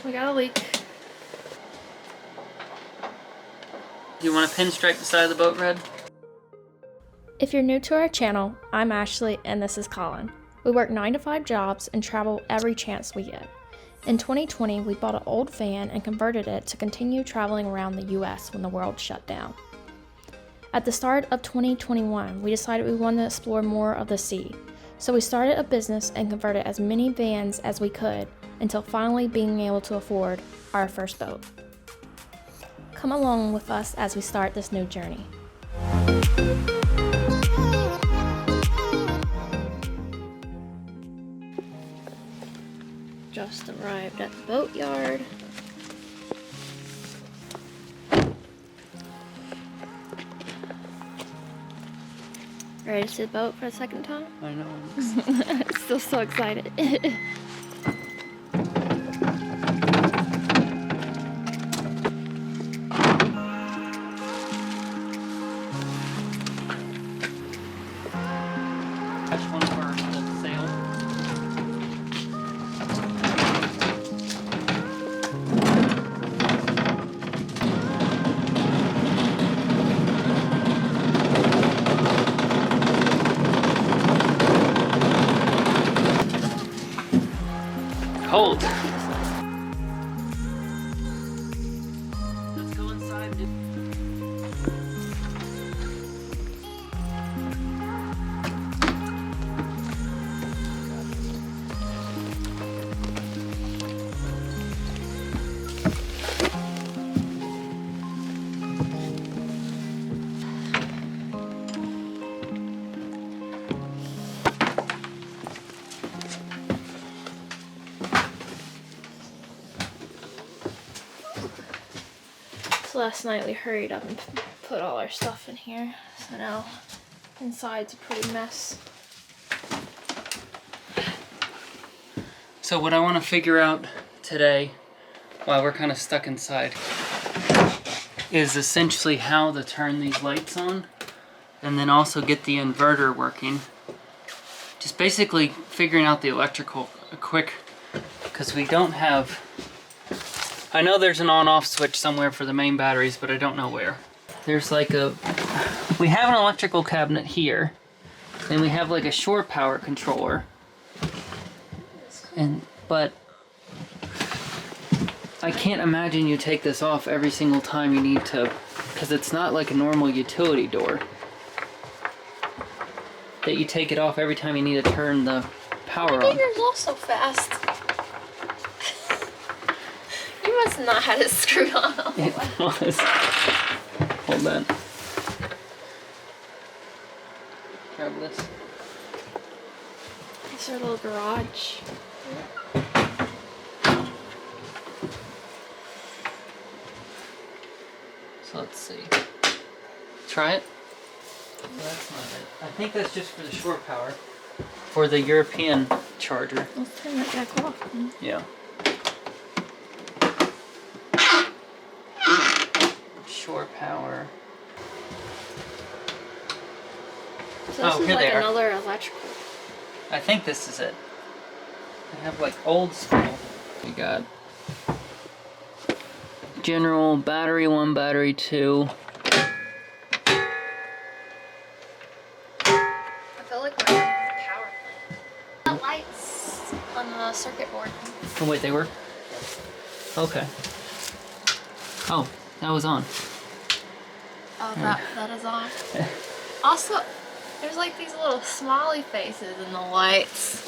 We got a leak. You want to pinstripe the side of the boat red? If you're new to our channel, I'm Ashley and this is Colin. We work 9-to-5 jobs and travel every chance we get. In 2020, we bought an old van and converted it to continue traveling around the US when the world shut down. At the start of 2021, we decided we wanted to explore more of the sea. So we started a business and converted as many vans as we could until finally being able to afford our first boat. Come along with us as we start this new journey. Just arrived at the boatyard. Ready to see the boat for the second time? I know. Still so excited. Catch one of our old sail. Cold. Let's go inside. So last night we hurried up and put all our stuff in here. So now inside's a pretty mess. So what I want to figure out today, while we're kind of stuck inside, is essentially how to turn these lights on and then also get the inverter working. Just basically figuring out the electrical quick, because we don't have... I know there's an on-off switch somewhere for the main batteries, but I don't know where. There's like a... We have an electrical cabinet here, and we have like a shore power controller. But I can't imagine you take this off every single time you need to, because it's not like a normal utility door that you take it off every time you need to turn the power on. Yours also fast. You must not have it screwed on. It was. Hold on. Grab this. It's our little garage. So let's see. Try it. Well, that's not it. I think that's just for the shore power. For the European charger. Let's turn that back off. Yeah. Shore power. So this is here like they are. another electrical. I think this is it. I have like old school. We got general battery 1, battery 2. I feel like we're on the power plant. The lights on the circuit board. Oh wait, they work? Okay. Oh, that was on. Oh, that is on. Also, there's like these little smiley faces in the lights.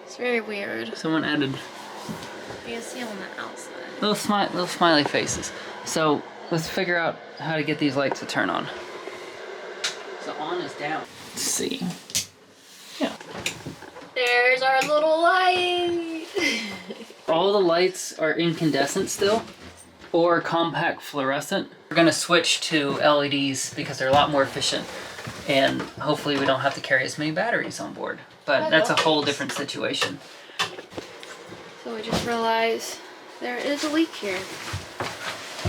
It's very weird. Someone added You can see them on the outside. little smiley faces. So let's figure out how to get these lights to turn on. So on is down. Let's see. Yeah. There's our little light. All the lights are incandescent still, or compact fluorescent. We're gonna switch to LEDs because they're a lot more efficient, and hopefully we don't have to carry as many batteries on board. But that's a whole different situation. So we just realized there is a leak here.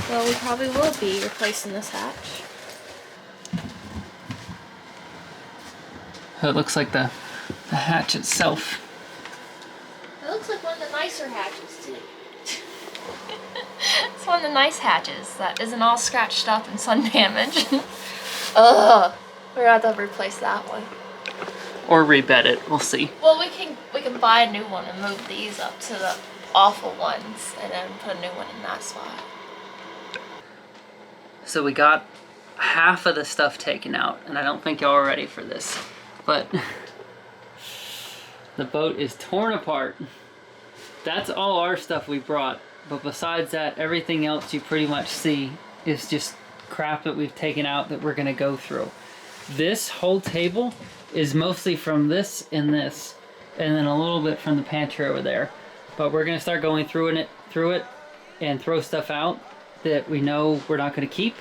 Well, we probably will be replacing this hatch. So it looks like the hatch itself. It looks looks like one of the nicer hatches too. It's one of the nice hatches that isn't all scratched up and sun damaged. Ugh. We're gonna have to replace that one. Or rebed it, we'll see. Well, we can buy a new one and move these up to the awful ones and then put a new one in that spot. So we got half of the stuff taken out, and I don't think y'all are ready for this, but the boat is torn apart. That's all our stuff we brought, but besides that, everything else you pretty much see is just crap that we've taken out that we're gonna go through. This whole table is mostly from this, and then a little bit from the pantry over there. But we're gonna start going through it and throw stuff out that we know we're not gonna keep,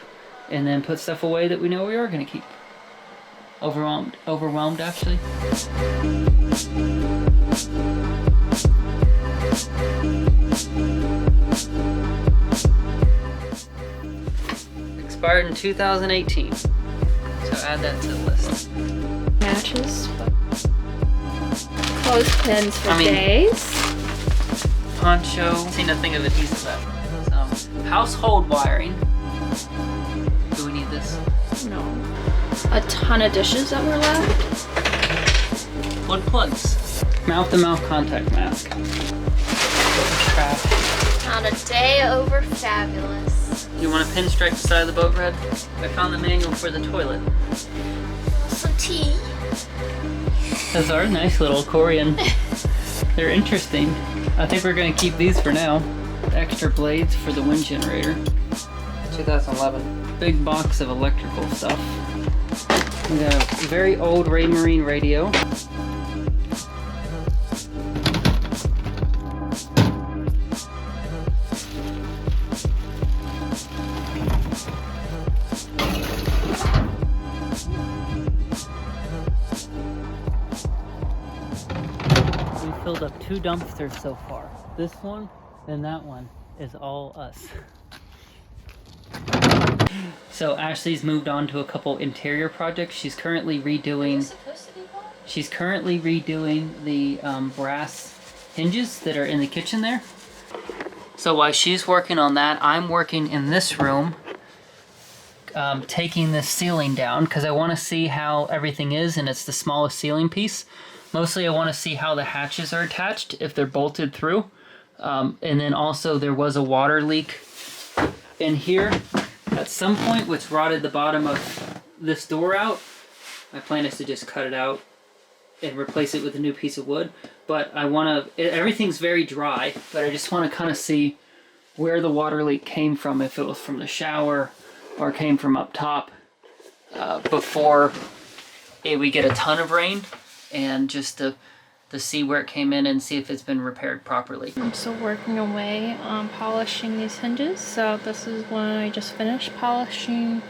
and then put stuff away that we know we are gonna keep. Overwhelmed actually. Expired in 2018. So add that to the list. Matches. Clothespins for days. Poncho. Seen nothing of adhesive left. Household wiring. Do we need this? No. A ton of dishes that were left. Wood plugs. Mouth-to-mouth contact mask. Trash. On a day over fabulous. You want to pinstripe the side of the boat red? I found the manual for the toilet. Some tea. Those are nice little Korean. They're interesting. I think we're going to keep these for now. Extra blades for the wind generator. 2011. Big box of electrical stuff. We got a very old Raymarine radio. We filled up 2 dumpsters so far. This one and that one is all us. So Ashley's moved on to a couple interior projects. She's currently redoing the brass hinges that are in the kitchen there. So while she's working on that, I'm working in this room, taking this ceiling down because I want to see how everything is, and it's the smallest ceiling piece. Mostly I want to see how the hatches are attached, if they're bolted through. And then also there was a water leak in here at some point, which rotted the bottom of this door out. My plan is to just cut it out and replace it with a new piece of wood. But I want to, everything's very dry, but I just want to kind of see where the water leak came from, if it was from the shower or came from up top, before we get a ton of rain, and just to see where it came in and see if it's been repaired properly. I'm still working away on polishing these hinges. So this is one I just finished polishing,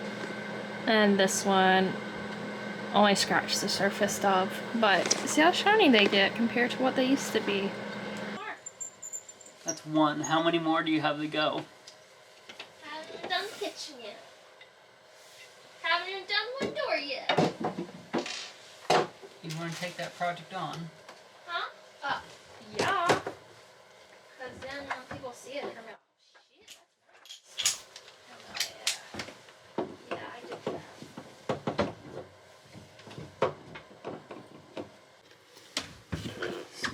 and this one only scratched the surface of. But see how shiny they get compared to what they used to be. That's one. How many more do you have to go? Haven't done the kitchen yet. Haven't even done one door yet. You want to take that project on? Huh? Yeah. Because then when people see it, they're going to be like, oh shit, that's nice. Yeah, I did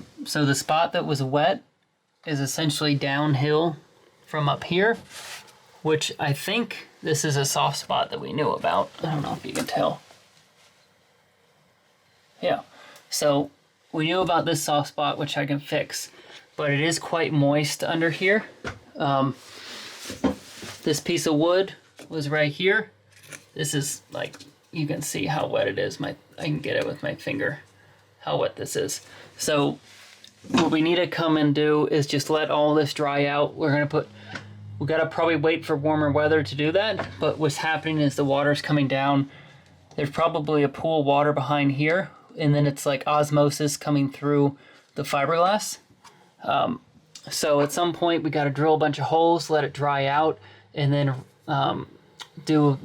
that. So the spot that was wet is essentially downhill from up here, which I think this is a soft spot that we knew about. I don't know if you can tell. Yeah, so we knew about this soft spot, which I can fix, but it is quite moist under here. This piece of wood was right here. This is like, you can see how wet it is. I can get it with my finger, how wet this is. So what we need to come and do is just let all this dry out. We gotta probably wait for warmer weather to do that, but what's happening is the water's coming down. There's probably a pool of water behind here, and then it's like osmosis coming through the fiberglass. So at some point we got to drill a bunch of holes, let it dry out, and then do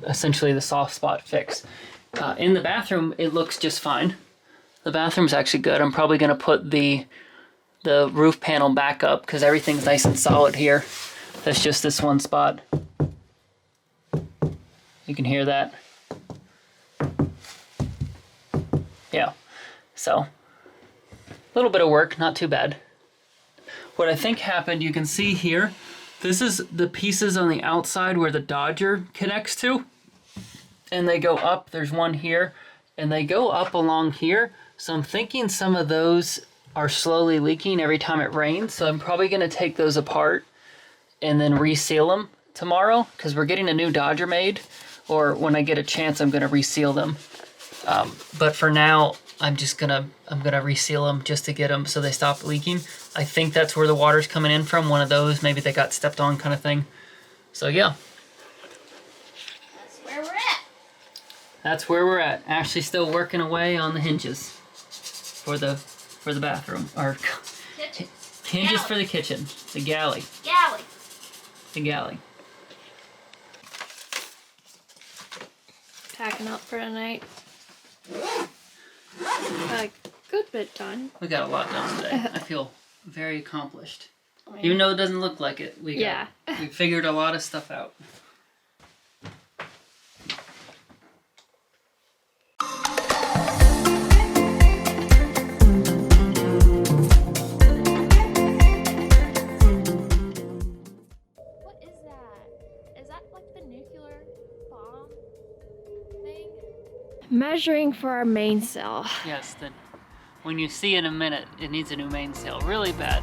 essentially the soft spot fix. In the bathroom, it looks just fine. The bathroom's actually good. I'm probably going to put the the roof panel back up because everything's nice and solid here. That's just this one spot. You can hear that. Yeah, so a little bit of work, not too bad. What I think happened, you can see here, this is the pieces on the outside where the Dodger connects to. And they go up, there's one here, and they go up along here. So I'm thinking some of those are slowly leaking every time it rains. So I'm probably gonna take those apart and then reseal them tomorrow because we're getting a new Dodger made, or when I get a chance, I'm gonna reseal them. But for now, I'm gonna reseal them just to get them so they stop leaking. I think that's where the water's coming in from, one of those. Maybe they got stepped on kind of thing. So yeah. That's where we're at. That's where we're at. Ashley's still working away on the hinges for the bathroom, or Kitchen. hinges Galley. for the kitchen, the galley, Galley. the galley. Packing up for tonight. A good bit done. We got a lot done today. I feel very accomplished. I mean, Even though it doesn't look like it, we figured a lot of stuff out. What is that? Is that like the nuclear bomb thing? Measuring for our mainsail. Yes, when you see in a minute, it needs a new mainsail really bad.